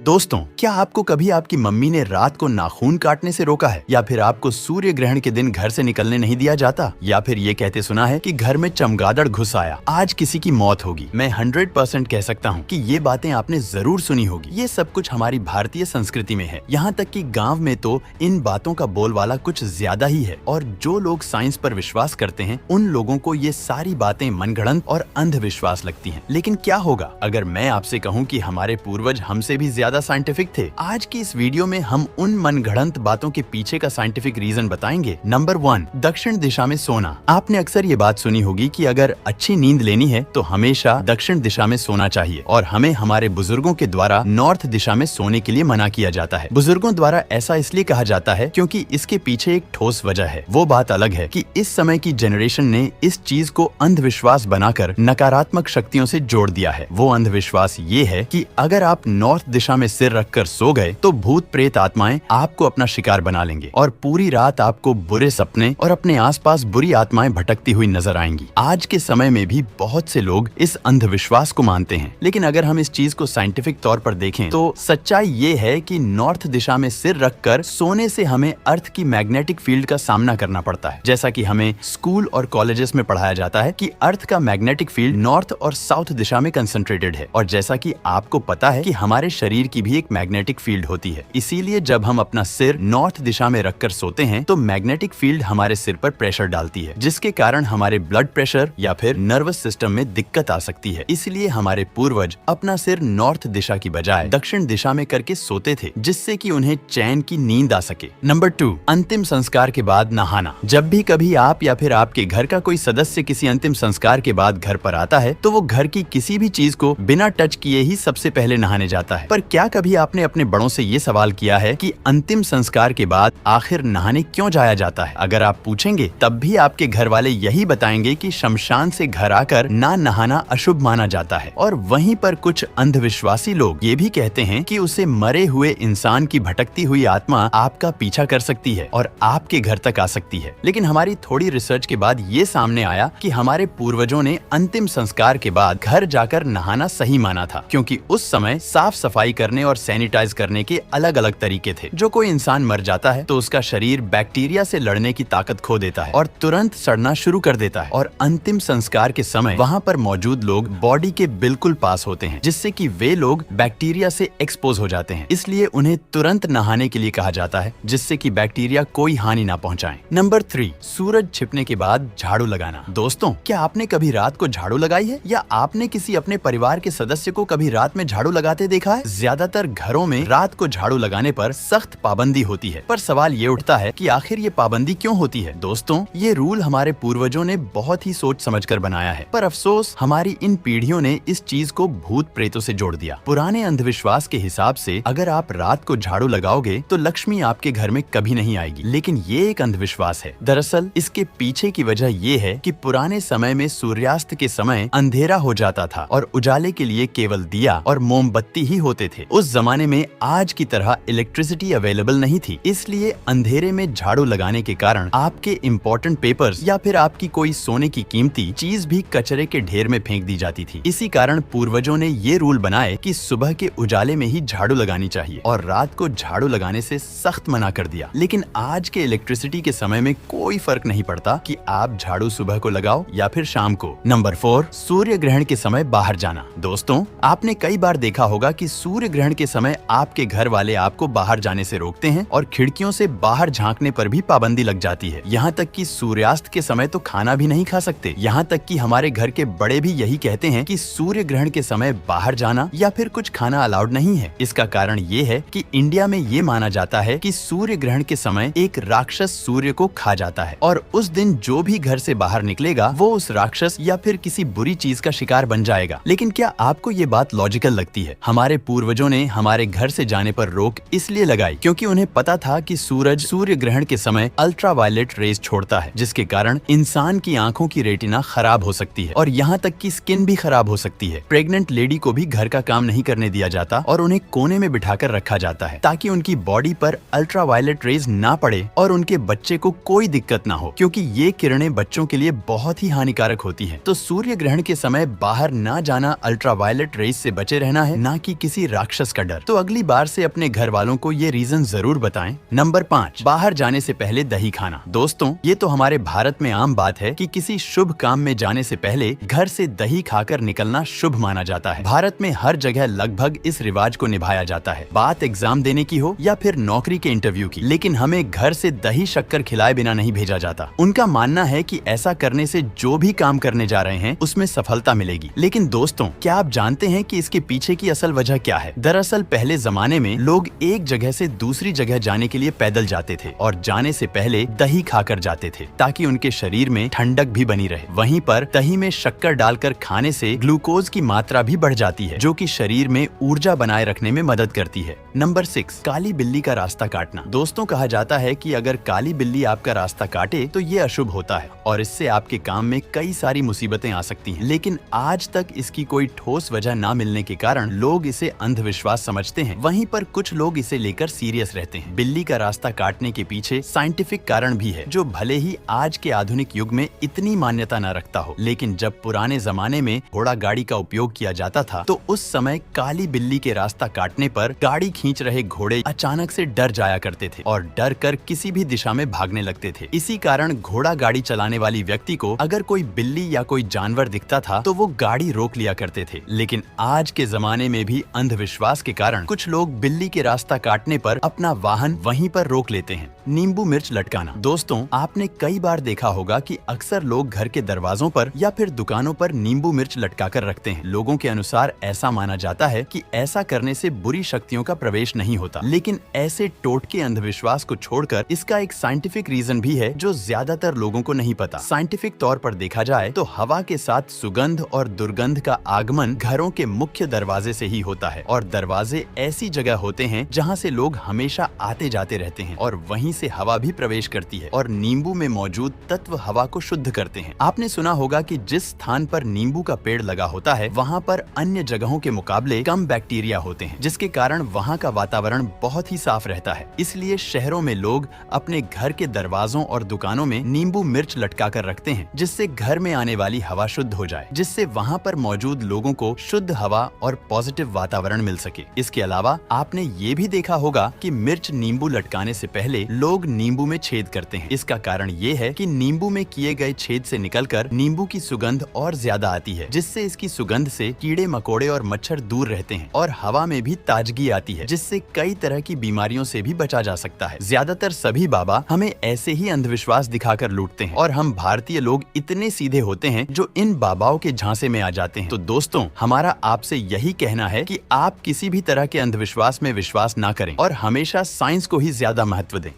दोस्तों, क्या आपको कभी आपकी मम्मी ने रात को नाखून काटने से रोका है, या फिर आपको सूर्य ग्रहण के दिन घर से निकलने नहीं दिया जाता, या फिर ये कहते सुना है कि घर में चमगादड़ घुस आया, आज किसी की मौत होगी? मैं 100% कह सकता हूँ कि ये बातें आपने जरूर सुनी होगी। ये सब कुछ हमारी भारतीय संस्कृति में है, यहाँ तक कि गाँव में तो इन बातों का बोलबाला कुछ ज्यादा ही है। और जो लोग साइंस पर विश्वास करते हैं, उन लोगों को ये सारी बातें मनगढ़ंत और अंधविश्वास लगती हैं। लेकिन क्या होगा अगर मैं आपसे कहूँ कि हमारे पूर्वज हमसे भी ज्यादा साइंटिफिक थे? आज की इस वीडियो में हम उन मनगढ़ंत बातों के पीछे का साइंटिफिक रीजन बताएंगे। नंबर 1, दक्षिण दिशा में सोना। आपने अक्सर ये बात सुनी होगी कि अगर अच्छी नींद लेनी है तो हमेशा दक्षिण दिशा में सोना चाहिए, और हमें हमारे बुजुर्गों के द्वारा नॉर्थ दिशा में सोने के लिए मना किया जाता है। बुजुर्गों द्वारा ऐसा इसलिए कहा जाता है क्योंकि इसके पीछे एक ठोस वजह है। वो बात अलग है कि इस समय की जनरेशन ने इस चीज को अंधविश्वास बनाकर नकारात्मक शक्तियों से जोड़ दिया है। वो अंधविश्वास ये है कि अगर आप नॉर्थ दिशा में सिर रखकर सो गए तो भूत प्रेत आत्माएं आपको अपना शिकार बना लेंगे और पूरी रात आपको बुरे सपने और अपने आसपास बुरी आत्माएं भटकती हुई नजर आएंगी। आज के समय में भी बहुत से लोग इस अंधविश्वास को मानते हैं, लेकिन अगर हम इस चीज को साइंटिफिक तौर पर देखें तो सच्चाई ये है कि नॉर्थ दिशा में सिर रखकर सोने से हमें अर्थ की मैग्नेटिक फील्ड का सामना करना पड़ता है। जैसा कि हमें स्कूल और कॉलेजेस में पढ़ाया जाता है कि अर्थ का मैग्नेटिक फील्ड नॉर्थ और साउथ दिशा में कंसंट्रेटेड है, और जैसा कि आपको पता है कि हमारे शरीर की भी एक मैग्नेटिक फील्ड होती है। इसीलिए जब हम अपना सिर नॉर्थ दिशा में रखकर सोते हैं तो मैग्नेटिक फील्ड हमारे सिर पर प्रेशर डालती है, जिसके कारण हमारे ब्लड प्रेशर या फिर नर्वस सिस्टम में दिक्कत आ सकती है। इसलिए हमारे पूर्वज अपना सिर नॉर्थ दिशा की बजाय दक्षिण दिशा में करके सोते थे, जिससे कि उन्हें चैन की नींद आ सके। नंबर 2, अंतिम संस्कार के बाद नहाना। जब भी कभी आप या फिर आपके घर का कोई सदस्य किसी अंतिम संस्कार के बाद घर पर आता है तो वो घर की किसी भी चीज को बिना टच किए ही सबसे पहले नहाने जाता है। पर क्या कभी आपने अपने बड़ों से ये सवाल किया है कि अंतिम संस्कार के बाद आखिर नहाने क्यों जाया जाता है? अगर आप पूछेंगे तब भी आपके घर वाले यही बताएंगे कि शमशान से घर आकर ना नहाना अशुभ माना जाता है। और वहीं पर कुछ अंधविश्वासी लोग ये भी कहते हैं कि उसे मरे हुए इंसान की भटकती हुई आत्मा आपका पीछा कर सकती है और आपके घर तक आ सकती है। लेकिन हमारी थोड़ी रिसर्च के बाद ये सामने आया कि हमारे पूर्वजों ने अंतिम संस्कार के बाद घर जाकर नहाना सही माना था, क्योंकि उस समय साफ सफाई करने और सैनिटाइज करने के अलग अलग तरीके थे। जो कोई इंसान मर जाता है तो उसका शरीर बैक्टीरिया से लड़ने की ताकत खो देता है और तुरंत सड़ना शुरू कर देता है, और अंतिम संस्कार के समय वहाँ पर मौजूद लोग बॉडी के बिल्कुल पास होते हैं, जिससे कि वे लोग बैक्टीरिया से एक्सपोज हो जाते हैं। इसलिए उन्हें तुरंत नहाने के लिए कहा जाता है, जिससे कि बैक्टीरिया कोई हानि ना पहुँचाएं। नंबर 3, सूरज छिपने के बाद झाड़ू लगाना। दोस्तों, क्या आपने कभी रात को झाड़ू लगाई है, या आपने किसी अपने परिवार के सदस्य को कभी रात में झाड़ू लगाते देखा है? ज्यादातर घरों में रात को झाड़ू लगाने पर सख्त पाबंदी होती है, पर सवाल ये उठता है कि आखिर ये पाबंदी क्यों होती है? दोस्तों, ये रूल हमारे पूर्वजों ने बहुत ही सोच समझकर बनाया है, पर अफसोस हमारी इन पीढ़ियों ने इस चीज को भूत प्रेतों से जोड़ दिया। पुराने अंधविश्वास के हिसाब से अगर आप रात को झाड़ू लगाओगे तो लक्ष्मी आपके घर में कभी नहीं आएगी, लेकिन ये एक अंधविश्वास है। दरअसल इसके पीछे की वजह ये है कि पुराने समय में सूर्यास्त के समय अंधेरा हो जाता था और उजाले के लिए केवल दिया और मोमबत्ती ही होते थे। उस जमाने में आज की तरह इलेक्ट्रिसिटी अवेलेबल नहीं थी, इसलिए अंधेरे में झाड़ू लगाने के कारण आपके इम्पोर्टेंट पेपर्स या फिर आपकी कोई सोने की कीमती चीज भी कचरे के ढेर में फेंक दी जाती थी। इसी कारण पूर्वजों ने ये रूल बनाए कि सुबह के उजाले में ही झाड़ू लगानी चाहिए और रात को झाड़ू लगाने से सख्त मना कर दिया। लेकिन आज के इलेक्ट्रिसिटी के समय में कोई फर्क नहीं पड़ता कि आप झाड़ू सुबह को लगाओ या फिर शाम को। नंबर 4, सूर्य ग्रहण के समय बाहर जाना। दोस्तों, आपने कई बार देखा होगा कि सूर्य ग्रहण के समय आपके घर वाले आपको बाहर जाने से रोकते हैं और खिड़कियों से बाहर झांकने पर भी पाबंदी लग जाती है। यहाँ तक कि सूर्यास्त के समय तो खाना भी नहीं खा सकते। यहाँ तक कि हमारे घर के बड़े भी यही कहते हैं कि सूर्य ग्रहण के समय बाहर जाना या फिर कुछ खाना अलाउड नहीं है। इसका कारण ये है कि इंडिया में ये माना जाता है कि सूर्य ग्रहण के समय एक राक्षस सूर्य को खा जाता है, और उस दिन जो भी घर से बाहर निकलेगा वो उस राक्षस या फिर किसी बुरी चीज का शिकार बन जाएगा। लेकिन क्या आपको ये बात लॉजिकल लगती है? हमारे पूर्वजों ने हमारे घर से जाने पर रोक इसलिए लगाई क्योंकि उन्हें पता था कि सूरज सूर्य ग्रहण के समय अल्ट्रावायलेट रेज छोड़ता है, जिसके कारण इंसान की आंखों की रेटिना खराब हो सकती है और यहाँ तक कि स्किन भी खराब हो सकती है। प्रेग्नेंट लेडी को भी घर का काम नहीं करने दिया जाता और उन्हें कोने में बिठाकर रखा जाता है ताकि उनकी बॉडी पर अल्ट्रावायलेट रेज ना पड़े और उनके बच्चे को कोई दिक्कत ना हो, क्योंकि ये किरणें बच्चों के लिए बहुत ही हानिकारक होती है। तो सूर्य ग्रहण के समय बाहर ना जाना, अल्ट्रावायलेट रेज से बचे रहना है, ना कि किसी राक्षस राक्षस का डर। तो अगली बार से अपने घर वालों को ये रीजन जरूर बताएं। नंबर 5, बाहर जाने से पहले दही खाना। दोस्तों, ये तो हमारे भारत में आम बात है कि किसी शुभ काम में जाने से पहले घर से दही खाकर निकलना शुभ माना जाता है। भारत में हर जगह लगभग इस रिवाज को निभाया जाता है, बात एग्जाम देने की हो या फिर नौकरी के इंटरव्यू की। लेकिन हमें घर से दही शक्कर खिलाए बिना नहीं भेजा जाता। उनका मानना है कि ऐसा करने से जो भी काम करने जा रहे हैं उसमें सफलता मिलेगी। लेकिन दोस्तों, क्या आप जानते हैं कि इसके पीछे की असल वजह क्या है? दरअसल पहले जमाने में लोग एक जगह से दूसरी जगह जाने के लिए पैदल जाते थे और जाने से पहले दही खाकर जाते थे ताकि उनके शरीर में ठंडक भी बनी रहे। वहीं पर दही में शक्कर डालकर खाने से ग्लूकोज की मात्रा भी बढ़ जाती है, जो कि शरीर में ऊर्जा बनाए रखने में मदद करती है। नंबर 6, काली बिल्ली का रास्ता काटना। दोस्तों, कहा जाता है कि अगर काली बिल्ली आपका रास्ता काटे तो ये अशुभ होता है और इससे आपके काम में कई सारी मुसीबतें आ सकती हैं। लेकिन आज तक इसकी कोई ठोस वजह ना मिलने के कारण लोग इसे अंधविश्वास समझते हैं। वहीं पर कुछ लोग इसे लेकर सीरियस रहते हैं। बिल्ली का रास्ता काटने के पीछे साइंटिफिक कारण भी है, जो भले ही आज के आधुनिक युग में इतनी मान्यता न रखता हो। लेकिन जब पुराने जमाने में घोड़ा गाड़ी का उपयोग किया जाता था तो उस समय काली बिल्ली के रास्ता काटने पर गाड़ी खींच रहे घोड़े अचानक से डर जाया करते थे और डर कर किसी भी दिशा में भागने लगते थे। इसी कारण घोड़ा गाड़ी चलाने वाली व्यक्ति को अगर कोई बिल्ली या कोई जानवर दिखता था तो वो गाड़ी रोक लिया करते थे। लेकिन आज के जमाने में भी अंधविश्वास के कारण कुछ लोग बिल्ली के रास्ता काटने पर अपना वाहन वहीं पर रोक लेते हैं। नींबू मिर्च लटकाना। दोस्तों, आपने कई बार देखा होगा कि अक्सर लोग घर के दरवाजों पर या फिर दुकानों पर नींबू मिर्च लटकाकर रखते हैं। लोगों के अनुसार ऐसा माना जाता है कि ऐसा करने से बुरी शक्तियों का प्रवेश नहीं होता। लेकिन ऐसे टोटके अंधविश्वास को छोड़कर इसका एक साइंटिफिक रीजन भी है जो ज्यादातर लोगों को नहीं पता। साइंटिफिक तौर पर देखा जाए तो हवा के साथ सुगंध और दुर्गंध का आगमन घरों के मुख्य दरवाजे से ही होता है और दरवाजे ऐसी जगह होते हैं जहां से लोग हमेशा आते जाते रहते हैं और वहीं से हवा भी प्रवेश करती है और नींबू में मौजूद तत्व हवा को शुद्ध करते हैं। आपने सुना होगा कि जिस स्थान पर नींबू का पेड़ लगा होता है वहाँ पर अन्य जगहों के मुकाबले कम बैक्टीरिया होते हैं, जिसके कारण वहाँ का वातावरण बहुत ही साफ रहता है। इसलिए शहरों में लोग अपने घर के दरवाजों और दुकानों में नींबू मिर्च लटका कर रखते हैं, जिससे घर में आने वाली हवा शुद्ध हो जाए, जिससे वहाँ पर मौजूद लोगों को शुद्ध हवा और पॉजिटिव वातावरण मिल सके। इसके अलावा आपने ये भी देखा होगा कि मिर्च नींबू लटकाने से पहले लोग नींबू में छेद करते हैं। इसका कारण ये है कि नींबू में किए गए छेद से निकलकर नींबू की सुगंध और ज्यादा आती है, जिससे इसकी सुगंध से कीड़े मकोड़े और मच्छर दूर रहते हैं और हवा में भी ताजगी आती है, जिससे कई तरह की बीमारियों से भी बचा जा सकता है। ज्यादातर सभी बाबा हमें ऐसे ही अंधविश्वास दिखाकर लूटते हैं और हम भारतीय लोग इतने सीधे होते हैं जो इन बाबाओं के झांसे में आ जाते हैं। तो दोस्तों, हमारा आपसे यही कहना है कि आप किसी भी तरह के अंधविश्वास में विश्वास ना करें और हमेशा साइंस को ही ज्यादा महत्व दें।